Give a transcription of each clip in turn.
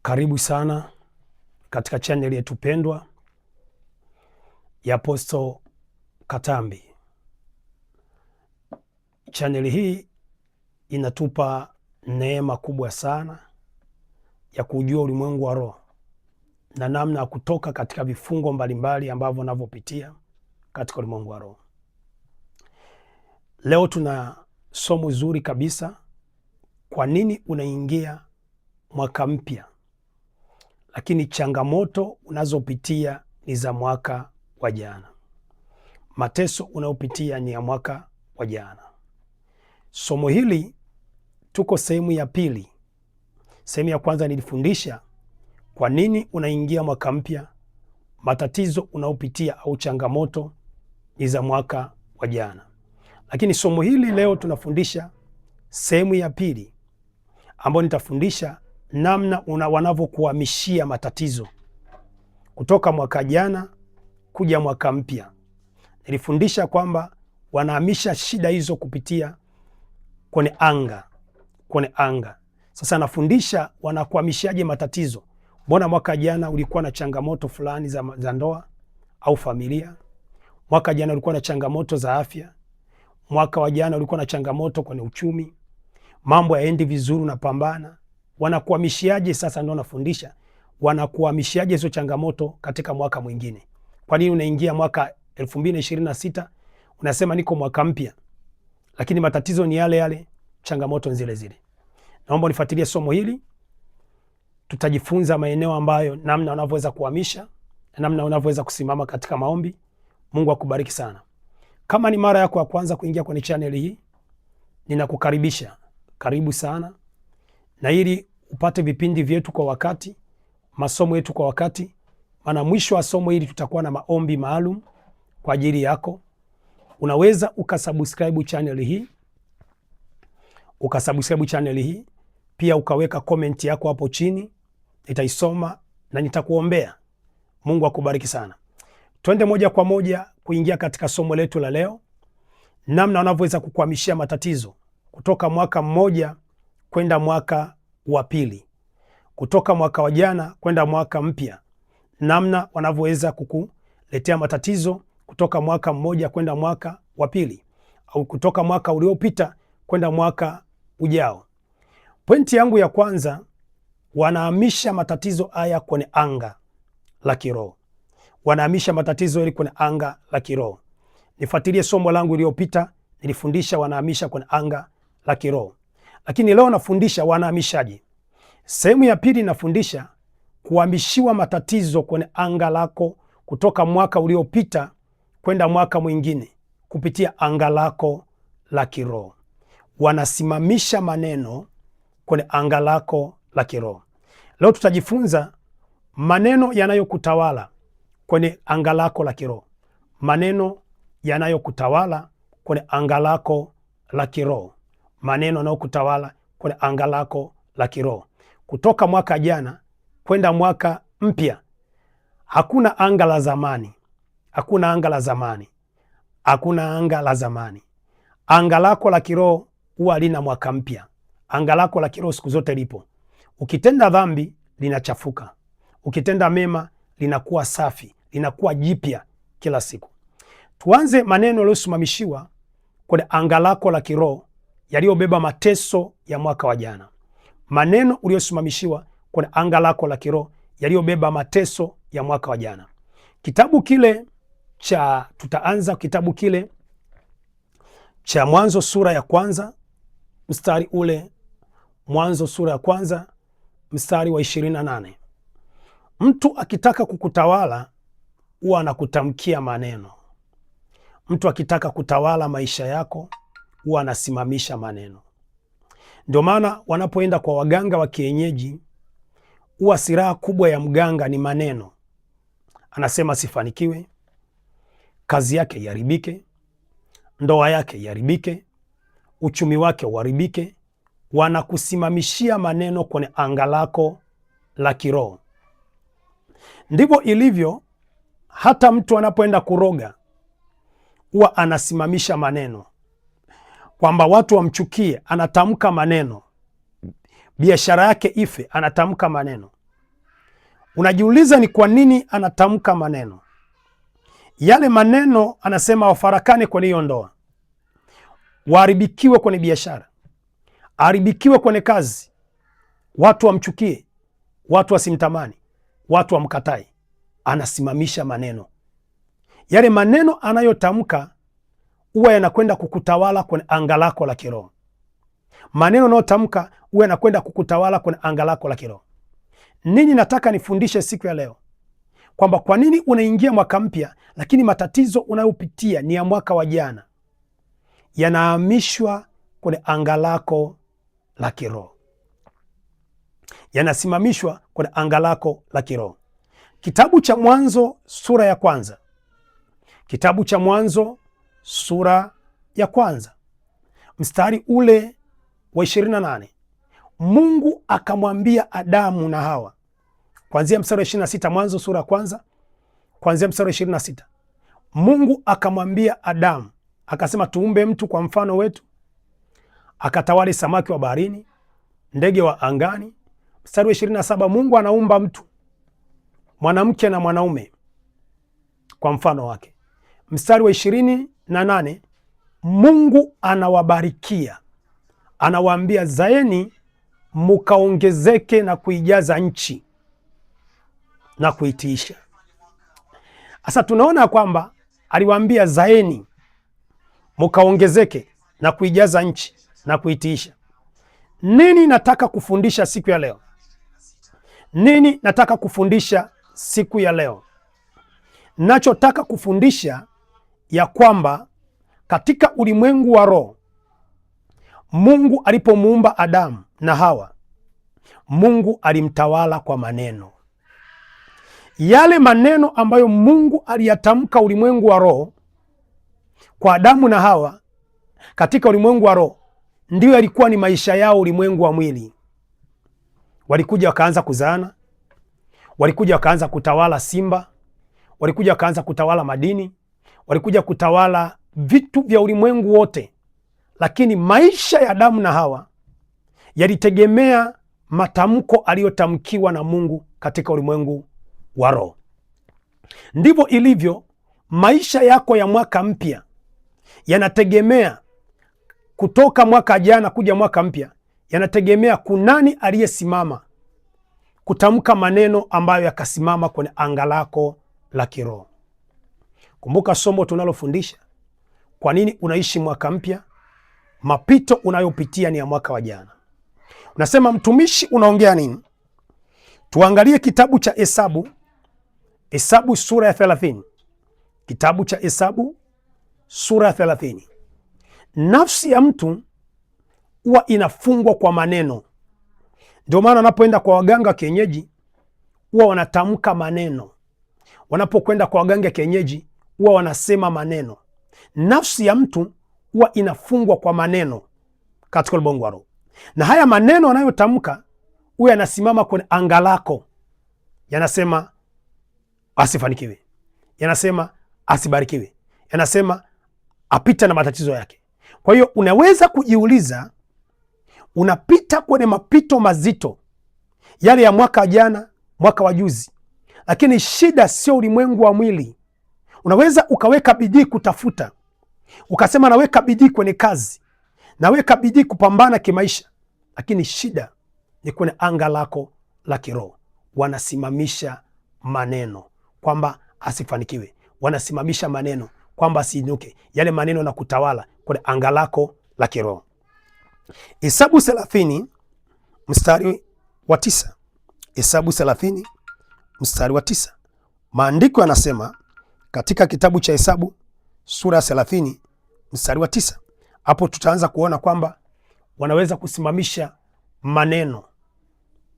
Karibu sana katika channel yetu pendwa ya Apostle Katambi. Channel hii inatupa neema kubwa sana ya kujua ulimwengu wa roho na namna ya kutoka katika vifungo mbalimbali ambavyo unavyopitia katika ulimwengu wa roho. Leo tuna somo zuri kabisa, kwa nini unaingia mwaka mpya lakini changamoto unazopitia ni za mwaka wa jana. Mateso unayopitia ni ya mwaka wa jana. Somo hili tuko sehemu ya pili. Sehemu ya kwanza nilifundisha kwa nini unaingia mwaka mpya, matatizo unayopitia au changamoto ni za mwaka wa jana. Lakini somo hili leo tunafundisha sehemu ya pili, ambayo nitafundisha namna wanavyokuhamishia matatizo kutoka mwaka jana kuja mwaka mpya. Nilifundisha kwamba wanahamisha shida hizo kupitia kwenye anga. Sasa nafundisha wanakuhamishaje matatizo. Mbona mwaka jana ulikuwa na changamoto fulani za ndoa au familia? Mwaka jana ulikuwa na changamoto za afya. Mwaka wa jana ulikuwa na changamoto kwenye uchumi. Mambo yaendi vizuri, unapambana. Wanakuhamishiaje? Sasa ndio nafundisha wanakuhamishiaje hizo changamoto katika mwaka mwingine. Kwa nini unaingia mwaka 2026 unasema niko mwaka mpya, lakini matatizo ni yale yale, changamoto ni zile zile? Naomba unifuatilie somo hili. Tutajifunza maeneo ambayo namna unavyoweza kuhamisha na namna unavyoweza kusimama katika maombi. Mungu akubariki sana. Kama ni mara yako ya kwanza kuingia kwenye channel hii, ninakukaribisha. Karibu sana. Na ili upate vipindi vyetu kwa wakati, masomo yetu kwa wakati, maana mwisho wa somo hili tutakuwa na maombi maalum kwa ajili yako. Unaweza ukasubscribe channel hii, pia ukaweka comment yako hapo chini, nitaisoma na nitakuombea. Mungu akubariki sana. Twende moja kwa moja kuingia katika somo letu la leo, namna unavyoweza kukuhamishia matatizo kutoka mwaka mmoja kwenda mwaka wa pili, kutoka mwaka wa jana kwenda mwaka mpya, namna wanavyoweza kukuletea matatizo kutoka mwaka mmoja kwenda mwaka wa pili, au kutoka mwaka uliopita kwenda mwaka ujao. Pointi yangu ya kwanza, wanahamisha matatizo haya kwenye anga la kiroho. Wanahamisha matatizo hili kwenye anga la kiroho. Nifuatilie somo langu iliyopita, nilifundisha wanahamisha kwenye anga la kiroho. Lakini leo nafundisha wanahamishaje. Sehemu ya pili nafundisha kuhamishiwa matatizo kwenye anga lako kutoka mwaka uliopita kwenda mwaka mwingine kupitia anga lako la kiroho. Wanasimamisha maneno kwenye anga lako la kiroho. Leo tutajifunza maneno yanayokutawala kwenye anga lako la kiroho. Maneno yanayokutawala kwenye anga lako la kiroho. Maneno yanayokutawala kwenye anga lako la kiroho. Kutoka mwaka jana kwenda mwaka mpya. Hakuna anga la zamani. Hakuna anga la zamani. Hakuna anga la zamani. Anga lako la kiroho huwa halina mwaka mpya. Anga lako la kiroho siku zote lipo. Ukitenda dhambi linachafuka. Ukitenda mema linakuwa safi, linakuwa jipya kila siku. Tuanze maneno yaliyosimamishiwa kwenye anga lako la kiroho yaliyobeba mateso ya mwaka wa jana. Maneno uliyosimamishiwa kwenye anga lako la kiroho yaliyobeba mateso ya mwaka wa jana. Tutaanza kitabu kile cha Mwanzo sura ya kwanza, Mwanzo sura ya kwanza mstari wa 28. Mtu akitaka kukutawala huwa anakutamkia maneno. Mtu akitaka kutawala maisha yako huwa anasimamisha maneno. Ndio maana wanapoenda kwa waganga wa kienyeji, huwa silaha kubwa ya mganga ni maneno. Anasema sifanikiwe, kazi yake iharibike, ndoa yake iharibike, uchumi wake uharibike. Wanakusimamishia maneno kwenye anga lako la kiroho. Ndivyo ilivyo hata mtu anapoenda kuroga huwa anasimamisha maneno, kwamba watu wamchukie, anatamka maneno. biashara yake ife, anatamka maneno. Unajiuliza ni kwa nini anatamka maneno yale. Maneno anasema wafarakane kwenye hiyo ndoa, waharibikiwe kwenye biashara, haribikiwe kwenye kazi, watu wamchukie, watu wasimtamani, watu wamkatai. Anasimamisha maneno yale. Maneno anayotamka huwa yanakwenda kukutawala kwenye anga lako la kiroho. Maneno anayotamka huwa yanakwenda kukutawala kwenye anga lako la kiroho. Nini nataka nifundishe siku ya leo? Kwamba kwa nini unaingia mwaka mpya lakini matatizo unayopitia ni ya mwaka wa jana, yanahamishwa kwenye anga lako la kiroho, yanasimamishwa kwenye anga lako la kiroho. Kitabu cha Mwanzo sura ya kwanza, kitabu cha Mwanzo sura ya kwanza mstari ule wa 28, Mungu akamwambia Adamu na Hawa, kuanzia mstari wa 26. Mwanzo sura ya kwanza kuanzia mstari wa 26. Mungu akamwambia Adamu akasema, tuumbe mtu kwa mfano wetu, akatawale samaki wa baharini, ndege wa angani. Mstari wa 27, Mungu anaumba mtu, mwanamke na mwanaume, kwa mfano wake. Mstari wa 28, Mungu anawabarikia, anawaambia, zaeni mukaongezeke na kuijaza nchi na kuitiisha. Sasa tunaona kwamba aliwaambia zaeni mukaongezeke na kuijaza nchi na kuitiisha. Nini nataka kufundisha siku ya leo? Nini nataka kufundisha siku ya leo? Nachotaka kufundisha ya kwamba katika ulimwengu wa roho, Mungu alipomuumba Adamu na Hawa, Mungu alimtawala kwa maneno. Yale maneno ambayo Mungu aliyatamka ulimwengu wa roho kwa Adamu na Hawa katika ulimwengu wa roho, ndiyo yalikuwa ni maisha yao ulimwengu wa mwili. Walikuja wakaanza kuzaana, walikuja wakaanza kutawala simba, walikuja wakaanza kutawala madini, walikuja kutawala vitu vya ulimwengu wote. Lakini maisha ya Adamu na Hawa yalitegemea matamko aliyotamkiwa na Mungu katika ulimwengu wa roho. Ndivyo ilivyo maisha yako ya mwaka mpya, yanategemea kutoka mwaka jana kuja mwaka mpya, yanategemea kunani aliyesimama kutamka maneno ambayo yakasimama kwenye anga lako la kiroho. Kumbuka somo tunalofundisha, kwa nini unaishi mwaka mpya? Mapito unayopitia ni ya mwaka wa jana. Unasema, mtumishi, unaongea nini? Tuangalie kitabu cha Hesabu, Hesabu sura ya 30. Kitabu cha Hesabu sura ya 30. Nafsi ya mtu huwa inafungwa kwa maneno. Ndio maana wanapoenda kwa waganga wa kienyeji huwa wanatamka maneno. Wanapokwenda kwa waganga wa kienyeji huwa wanasema maneno. Nafsi ya mtu huwa inafungwa kwa maneno katika ulimwengu wa roho, na haya maneno anayotamka huwa yanasimama kwenye anga lako, yanasema asifanikiwe, yanasema asibarikiwe, yanasema apita na matatizo yake. Kwa hiyo unaweza kujiuliza, unapita kwenye mapito mazito yale ya mwaka jana, mwaka wa juzi, lakini shida sio ulimwengu wa mwili. Unaweza ukaweka bidii kutafuta, ukasema naweka bidii kwenye kazi, naweka bidii kupambana kimaisha, lakini shida ni kwenye anga lako la kiroho. Wanasimamisha maneno kwamba asifanikiwe, wanasimamisha maneno kwamba asiinuke. Yale maneno na kutawala kwenye anga lako la kiroho. Hesabu 30 mstari wa 9. Hesabu 30 mstari wa 9. Maandiko yanasema katika kitabu cha Hesabu sura ya 30 mstari wa 9. Hapo tutaanza kuona kwamba wanaweza kusimamisha maneno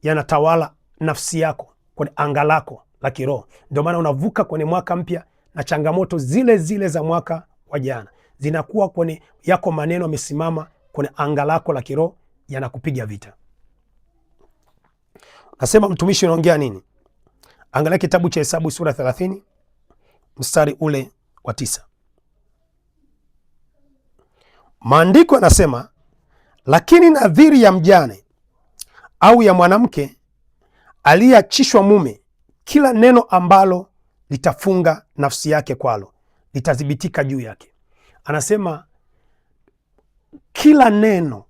yanatawala nafsi yako kwenye anga lako la kiroho. Ndio maana unavuka kwenye mwaka mpya na changamoto zile zile za mwaka wa jana zinakuwa kwenye yako maneno yamesimama kwenye anga lako la kiroho, yanakupiga vita. Nasema, mtumishi, unaongea nini? Angalia kitabu cha Hesabu sura 30 mstari ule wa 9. Maandiko yanasema, lakini nadhiri ya mjane au ya mwanamke aliyeachishwa mume kila neno ambalo litafunga nafsi yake kwalo litadhibitika juu yake. Anasema kila neno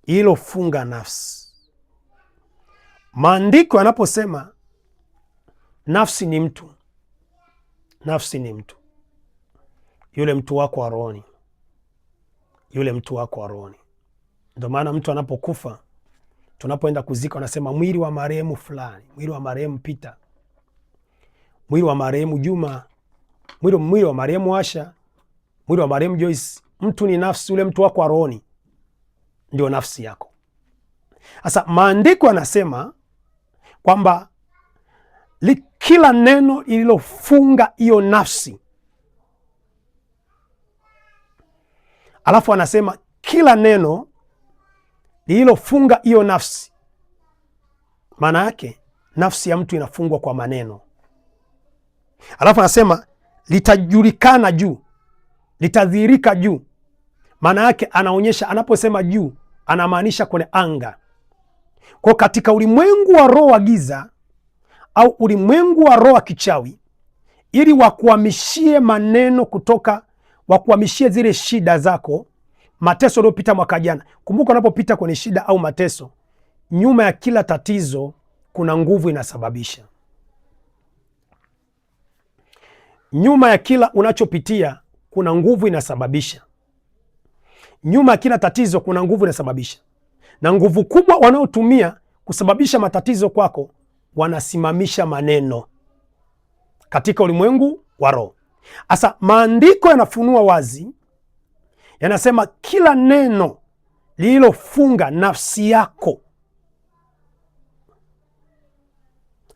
ililofunga nafsi. Maandiko yanaposema nafsi ni mtu, nafsi ni mtu, yule mtu wako wa rohoni, yule mtu wako wa rohoni. Ndio maana mtu anapokufa, tunapoenda kuzika, wanasema mwili wa marehemu fulani, mwili wa marehemu Peter, mwili wa marehemu Juma, mwili wa marehemu Asha, mwili wa marehemu Joyce. Mtu ni nafsi, ule mtu wako wa rohoni ndio nafsi yako. Sasa maandiko yanasema kwamba kila neno lililofunga hiyo nafsi, alafu anasema kila neno lililofunga hiyo nafsi, maana yake nafsi ya mtu inafungwa kwa maneno. Alafu anasema litajulikana juu, litadhihirika juu. Maana yake anaonyesha, anaposema juu anamaanisha kwenye anga. Kwa katika ulimwengu wa roho wa giza au ulimwengu wa roho wa kichawi, ili wakuhamishie maneno kutoka, wakuhamishie zile shida zako, mateso uliopita mwaka jana. Kumbuka unapopita kwenye shida au mateso, nyuma ya kila tatizo kuna nguvu inasababisha. Nyuma ya kila unachopitia kuna nguvu inasababisha. Nyuma ya kila tatizo kuna nguvu inasababisha. Na nguvu kubwa wanaotumia kusababisha matatizo kwako, wanasimamisha maneno katika ulimwengu wa roho. Asa maandiko yanafunua wazi, yanasema kila neno lililofunga nafsi yako.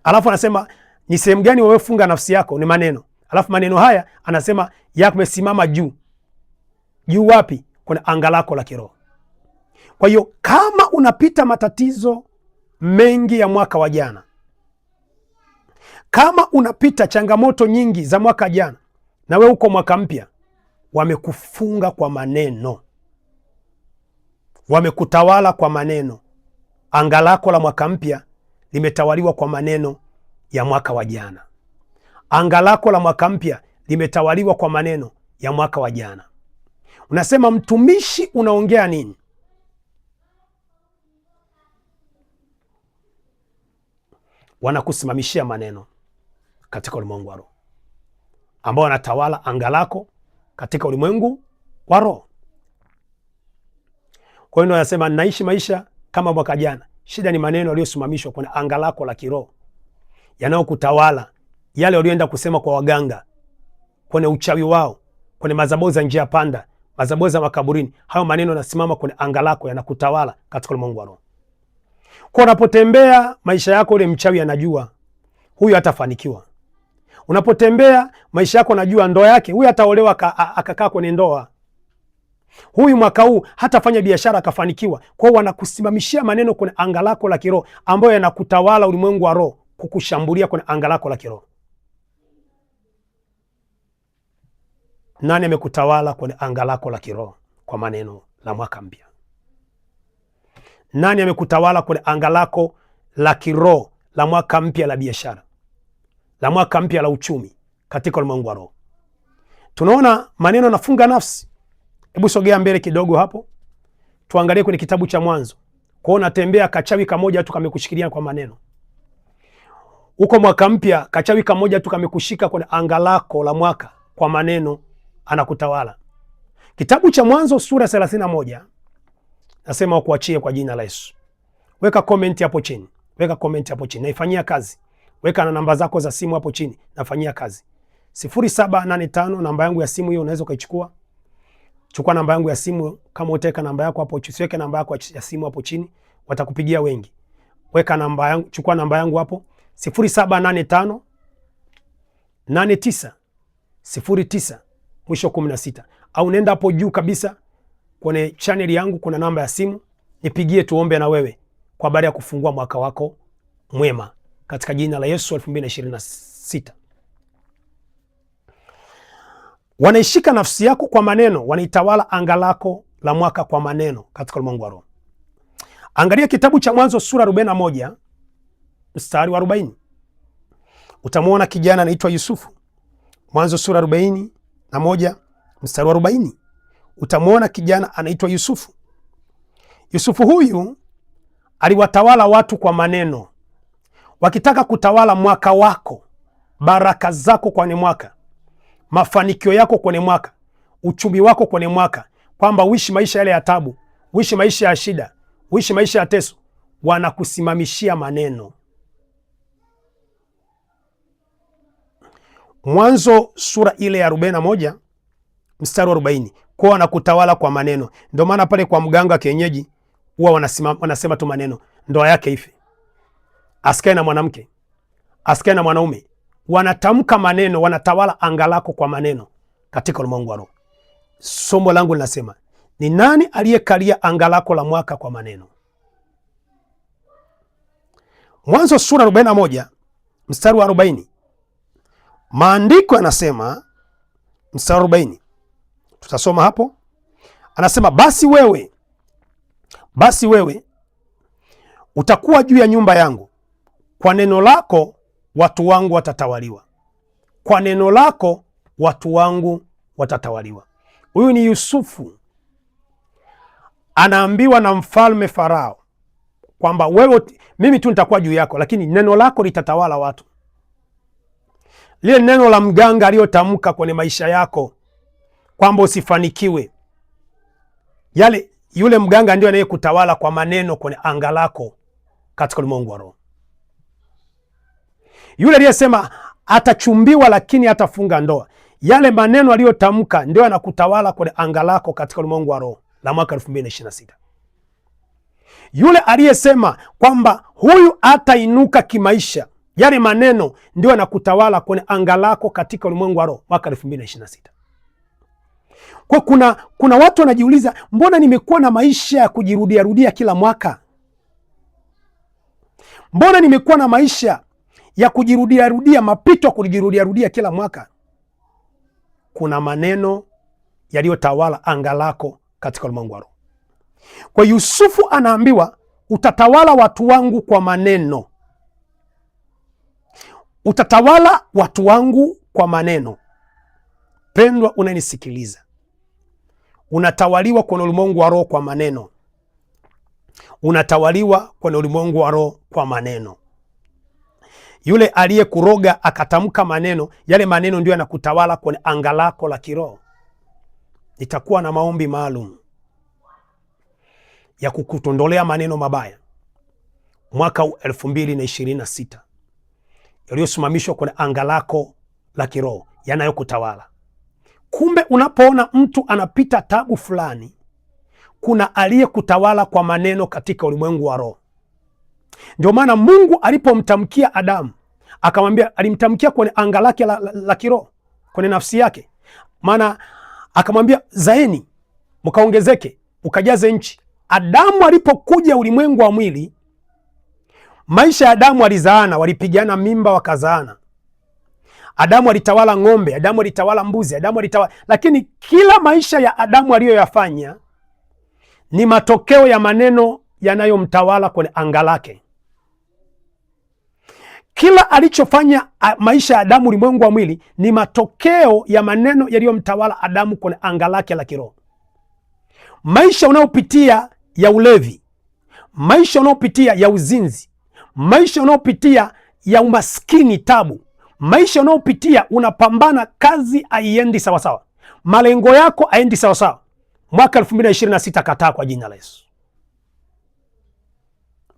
Alafu anasema ni sehemu gani wawefunga nafsi yako? Ni maneno. Alafu maneno haya anasema yamesimama juu. Juu wapi? Kwenye anga lako la kiroho. Kwa hiyo kama unapita matatizo mengi ya mwaka wa jana, kama unapita changamoto nyingi za mwaka jana, na wewe uko mwaka mpya, wamekufunga kwa maneno, wamekutawala kwa maneno. Anga lako la mwaka mpya limetawaliwa kwa maneno ya mwaka wa jana. Anga lako la mwaka mpya limetawaliwa kwa maneno ya mwaka wa jana. Unasema mtumishi, unaongea nini? Wanakusimamishia maneno katika ulimwengu wa roho, ambao wanatawala anga lako katika ulimwengu wa roho. Kwa hiyo anasema naishi maisha kama mwaka jana. Shida ni maneno yaliyosimamishwa kwenye anga lako la kiroho, yanayokutawala, yale walioenda kusema kwa waganga, kwenye uchawi wao, kwenye madhabahu za njia panda, madhabahu za makaburini. Hayo maneno yanasimama kwenye anga lako, yanakutawala katika ulimwengu wa roho. Kwa unapotembea maisha yako, ule mchawi anajua huyu hatafanikiwa. Unapotembea maisha yako, anajua ndoa yake, huyu hataolewa akakaa kwenye ndoa. Huyu mwaka huu hatafanya biashara akafanikiwa. Kwa hiyo wanakusimamishia maneno kwenye anga lako la kiroho, ambayo yanakutawala ulimwengu wa roho, kukushambulia kwenye anga lako la kiroho. Nani amekutawala kwenye anga lako la kiroho kwa maneno la mwaka mpya? Nani amekutawala kwenye anga lako la kiroho la mwaka mpya la biashara, la mwaka mpya la uchumi katika ulimwengu wa roho? Tunaona maneno nafunga nafsi. Hebu sogea mbele kidogo hapo, tuangalie kwenye kitabu cha Mwanzo. Kwa hiyo unatembea, kachawi kamoja tu kamekushikilia kwa maneno. Uko mwaka mpya, kachawi kamoja tu kamekushika kwenye anga lako la mwaka kwa maneno, anakutawala. Kitabu cha Mwanzo sura 31 nasema wakuachie kwa jina la Yesu. Weka comment hapo chini, weka comment hapo chini, naifanyia kazi. Weka na namba zako za simu hapo chini, nafanyia kazi. 0785 namba yangu ya simu hiyo, unaweza ukaichukua. Chukua namba yangu ya simu, kama utaweka namba yako hapo chini, siweke namba yako ya simu hapo chini, watakupigia wengi. Weka namba yangu, chukua namba yangu hapo 0785 89 09 mwisho 16, au nenda hapo juu kabisa kwenye channel yangu, kuna namba ya simu, nipigie tuombe na wewe kwa habari ya kufungua mwaka wako mwema katika jina la Yesu 2026. Wanaishika nafsi yako kwa maneno, wanaitawala anga lako la mwaka kwa maneno katika ulimwengu wa roho. Angalia kitabu cha Mwanzo sura 41 mstari wa 40. utamwona kijana anaitwa Yusufu. Mwanzo sura 41 mstari wa 40, utamwona kijana anaitwa Yusufu. Yusufu huyu aliwatawala watu kwa maneno. Wakitaka kutawala mwaka wako, baraka zako kwenye mwaka, mafanikio yako kwenye mwaka, uchumi wako kwenye mwaka, kwamba uishi maisha yale ya tabu, uishi maisha ya shida, uishi maisha ya teso, wanakusimamishia maneno. Mwanzo sura ile ya 41 mstari wa 40, kwa wanakutawala kwa maneno. Ndio maana pale kwa mganga kienyeji huwa wanasema tu maneno, ndoa yake ife, asikae na mwanamke, asikae na mwanaume. Wanatamka maneno, wanatawala anga lako kwa maneno katika ulimwengu wa roho. Somo langu linasema, ni nani aliyekalia anga lako la mwaka kwa maneno? Mwanzo sura 41 mstari wa 40, maandiko yanasema, mstari wa 40 tutasoma hapo, anasema basi wewe utakuwa juu ya nyumba yangu, kwa neno lako watu wangu watatawaliwa. Kwa neno lako watu wangu watatawaliwa. Huyu ni Yusufu, anaambiwa na mfalme Farao kwamba mimi tu nitakuwa juu yako, lakini neno lako litatawala watu. Lile neno la mganga aliyotamka kwenye maisha yako kwamba usifanikiwe, yule mganga ndio anayekutawala kwa maneno kwenye anga lako katika ulimwengu wa roho. Yule aliyesema atachumbiwa lakini hatafunga ndoa, yale maneno aliyotamka ndio yanakutawala kwenye anga lako katika ulimwengu wa roho la mwaka 2026. Yule aliyesema kwamba huyu atainuka kimaisha, yale maneno ndio yanakutawala kwenye anga lako katika ulimwengu wa roho mwaka 2026. Kwa kuna watu wanajiuliza, mbona nimekuwa na maisha ya kujirudia kila mwaka? Mbona nimekuwa na maisha ya kujirudia, mapito ya kujirudia kila mwaka? Kuna maneno yaliyotawala anga lako katika ulimwengu wa roho. Kwa Yusufu anaambiwa, utatawala watu wangu kwa maneno. Utatawala watu wangu kwa maneno. Pendwa unanisikiliza, unatawaliwa kwenye ulimwengu wa roho kwa maneno. Unatawaliwa kwenye ulimwengu wa roho kwa maneno. Yule aliyekuroga akatamka maneno, yale maneno ndio yanakutawala kwenye anga lako la kiroho. Nitakuwa na maombi maalum ya kukutondolea maneno mabaya mwaka 2026 yaliyosimamishwa kwenye anga lako la kiroho, yanayokutawala. Kumbe unapoona mtu anapita tabu fulani, kuna aliyekutawala kwa maneno katika ulimwengu wa roho. Ndio maana Mungu alipomtamkia Adamu, akamwambia, alimtamkia kwenye anga lake la kiroho, kwenye nafsi yake. Maana akamwambia, zaeni mkaongezeke, ukajaze nchi. Adamu alipokuja ulimwengu wa mwili, maisha ya Adamu alizaana, walipigana mimba wakazaana. Adamu alitawala ng'ombe, Adamu alitawala mbuzi, Adamu alitawala, lakini kila maisha ya Adamu aliyoyafanya ni matokeo ya maneno yanayomtawala kwenye anga lake. Kila alichofanya maisha ya Adamu ulimwengu wa mwili ni matokeo ya maneno yaliyomtawala Adamu kwenye anga lake la kiroho. Maisha unayopitia ya ulevi, maisha unayopitia ya uzinzi, maisha unayopitia ya umaskini, tabu, maisha unayopitia unapambana, kazi haiendi sawasawa, malengo yako haendi sawasawa, mwaka 2026 kataa kwa jina la Yesu.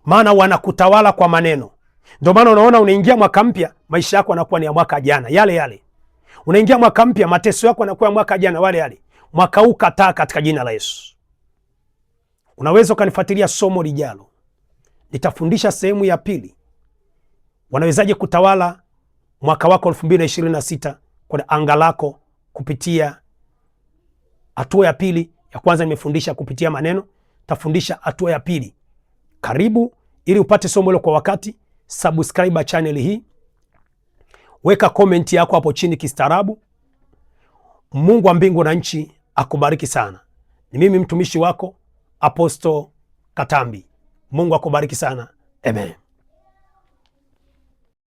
Maana wanakutawala kwa maneno. Ndio maana unaona unaingia mwaka mpya, maisha yako yanakuwa ni ya mwaka jana yale yale. Unaingia mwaka mpya, mateso yako yanakuwa ya mwaka jana wale yale. Mwaka huu kataa katika jina la Yesu. Unaweza ukanifuatilia somo lijalo. Nitafundisha sehemu ya pili. Wanawezaje kutawala mwaka wako 2026 kwa anga lako kupitia hatua ya pili. Ya kwanza nimefundisha kupitia maneno, tafundisha hatua ya pili. Karibu ili upate somo hilo kwa wakati. Subscribe channel hii. Weka comment yako hapo chini kistaarabu. Mungu wa mbingu na nchi akubariki sana. Ni mimi mtumishi wako Apostle Katambi. Mungu akubariki sana. Amen.